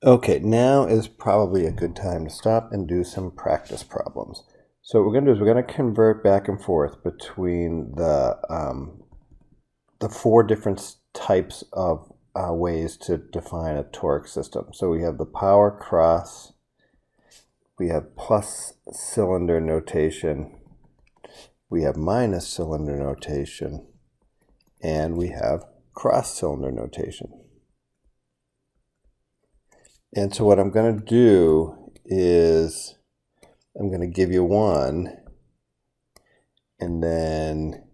Okay, now is probably a good time to stop and do some practice problems. So what we're going to do is we're going to convert back and forth between the four different types of ways to define a toric system. So we have the power cross, we have plus cylinder notation, we have minus cylinder notation, and we have cross cylinder notation. And so what I'm going to do is I'm going to give you one, and then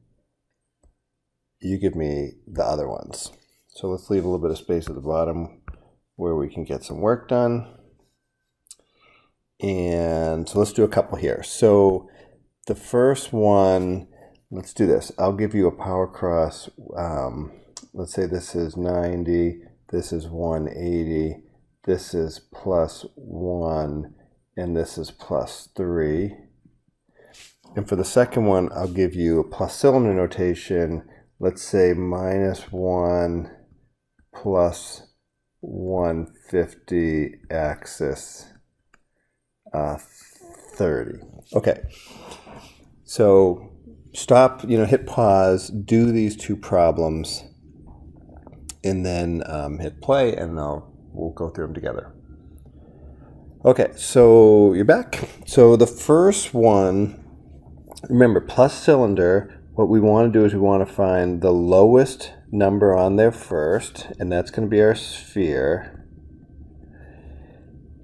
you give me the other ones. So let's leave a little bit of space at the bottom where we can get some work done. And so let's do a couple here. So the first one, let's do this. I'll give you a power cross. Let's say this is 90, this is 180, this is plus 1, and this is plus 3. And for the second one, I'll give you a plus cylinder notation. Let's say minus 1 plus 150 axis 30. Okay, so stop, hit pause, do these two problems, and then hit play, and we'll go through them together. Okay, so you're back. So the first one, remember, plus cylinder, what we want to do is we want to find the lowest number on there first, and that's going to be our sphere.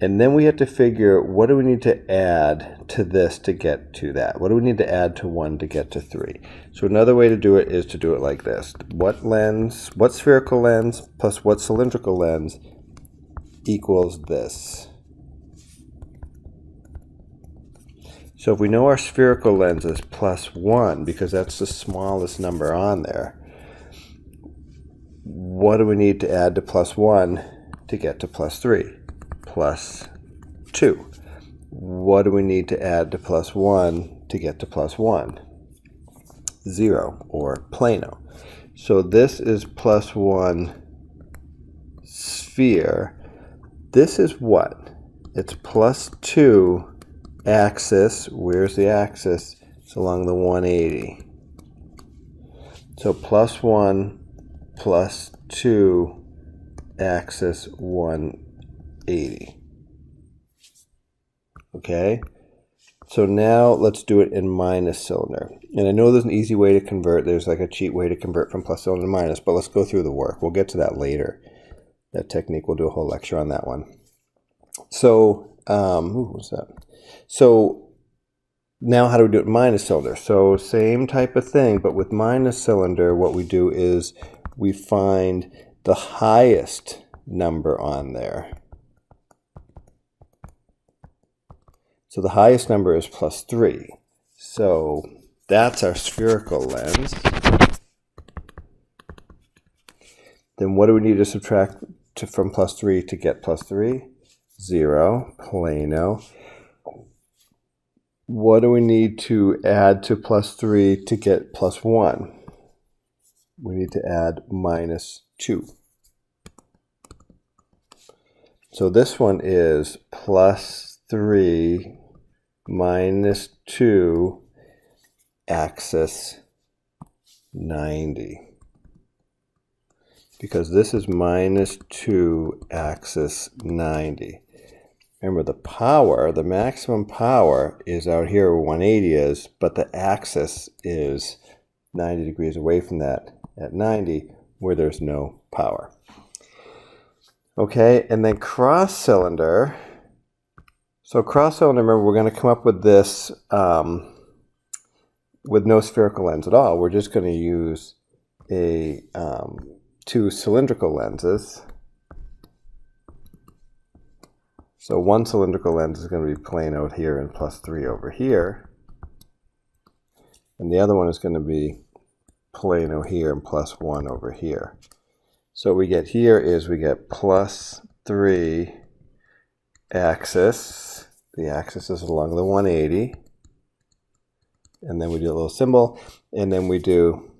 And then we have to figure, what do we need to add to this to get to that? What do we need to add to 1 to get to 3? So another way to do it is to do it like this. What spherical lens plus what cylindrical lens equals this? So if we know our spherical lens is plus 1, because that's the smallest number on there, what do we need to add to plus 1 to get to plus 3? Plus 2. What do we need to add to plus 1 to get to plus 1? 0, or plano. So this is plus 1 sphere. This is what? It's plus 2 axis. Where's the axis? It's along the 180. So plus 1 plus 2 axis 180. Okay, so now let's do it in minus cylinder. And I know there's an easy way to convert. There's like a cheat way to convert from plus cylinder to minus, but let's go through the work. We'll get to that later. That technique, we'll do a whole lecture on that one. So, what was that? So now how do we do it in minus cylinder? So same type of thing, but with minus cylinder, what we do is we find the highest number on there. So the highest number is plus 3. So that's our spherical lens. Then what do we need to subtract from plus 3 to get plus 3? 0, plano. What do we need to add to plus 3 to get plus 1? We need to add minus 2. So this one is plus 3 minus 2 axis 90. Because this is minus 2 axis 90. Remember, the power, the maximum power is out here where 180 is, but the axis is 90 degrees away from that at 90, where there's no power. Okay, and then cross cylinder. So cross cylinder, remember, we're going to come up with this with no spherical lens at all. We're just going to use a 2 cylindrical lenses. So one cylindrical lens is going to be plain out here and plus 3 over here. And the other one is going to be plano here and plus 1 over here. So what we get here is we get plus 3 axis. The axis is along the 180. And then we do a little symbol. And then we do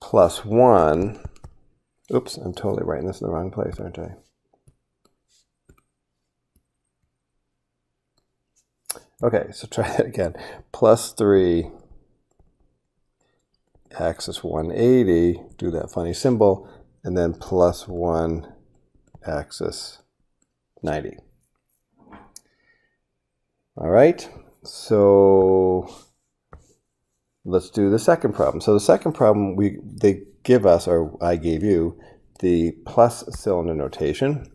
plus 1. Oops, I'm totally writing this in the wrong place, aren't I? Okay, so try that again. Plus 3, axis 180, do that funny symbol, and then plus 1, axis 90. All right, so let's do the second problem. So the second problem, they give us, or I gave you, the plus cylinder notation.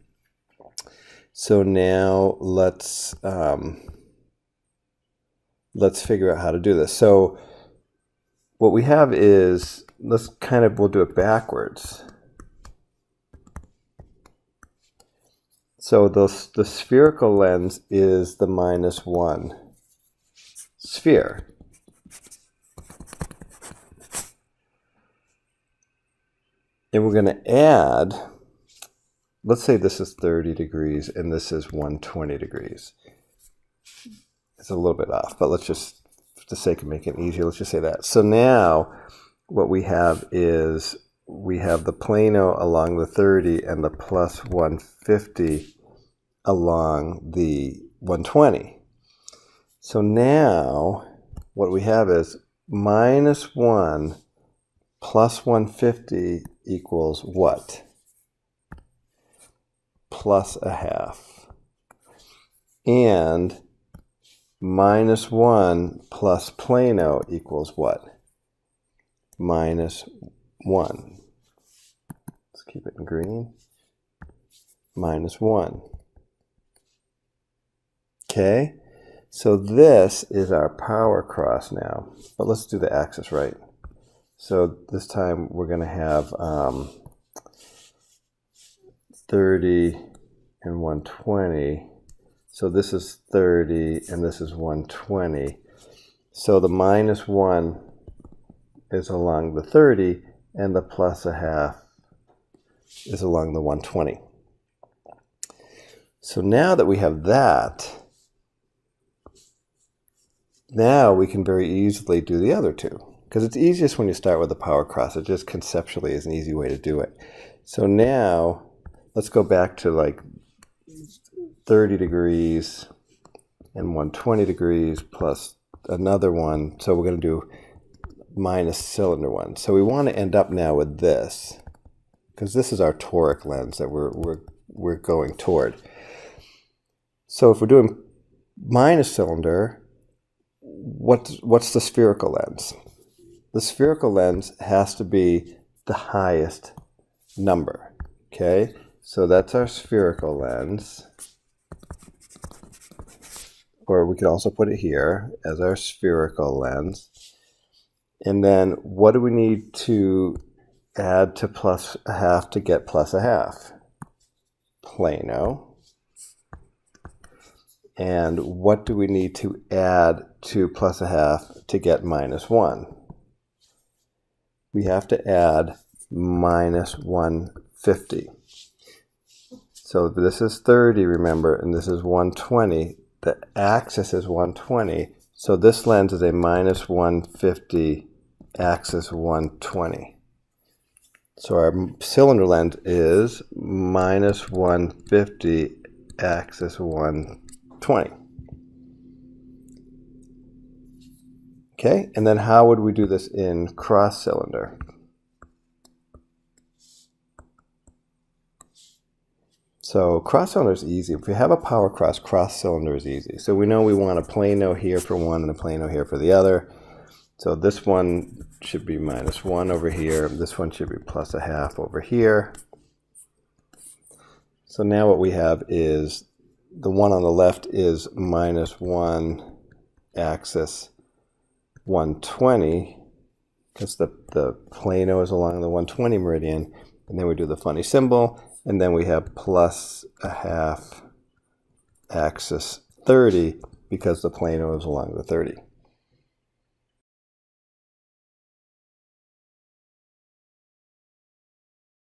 So now let's figure out how to do this. So what we have is, we'll do it backwards. So the spherical lens is the -1 sphere. And we're going to add, let's say this is 30 degrees and this is 120 degrees. It's a little bit off, but let's just, for the sake of making it easier, let's just say that. So now what we have is, we have the plano along the 30 and the plus 150 along the 120. So now what we have is -1 plus 150 equals what? Plus a half. And -1 plus plano equals what? -1. Let's keep it in green. -1. Okay, so this is our power cross now. But let's do the axis right. So this time we're going to have 30 and 120. So this is 30 and this is 120. So the -1 is along the 30 and the plus a half is along the 120. So now that we have that, now we can very easily do the other two, because it's easiest when you start with the power cross. It just conceptually is an easy way to do it. So now let's go back to like 30 degrees and 120 degrees plus another one. So we're going to do minus cylinder one. So we want to end up now with this, because this is our toric lens that we're going toward. So if we're doing minus cylinder, what's the spherical lens? The spherical lens has to be the highest number. Okay, so that's our spherical lens. Or we could also put it here as our spherical lens. And then what do we need to add to plus a half to get plus a half? Plano. And what do we need to add to plus a half to get -1? We have to add minus 150. So this is 30, remember, and this is 120. The axis is 120. So this lens is a minus 150, axis 120. So our cylinder lens is minus 150, axis 120. Okay, and then how would we do this in cross cylinder? So cross cylinder is easy. If we have a power cross cylinder is easy. So we know we want a plano here for one and a plano here for the other. So this one should be -1 over here. This one should be plus a half over here. So now what we have is the one on the left is -1 axis 120, because the plano is along the 120 meridian, and then we do the funny symbol, and then we have plus a half axis 30, because the plano is along the 30.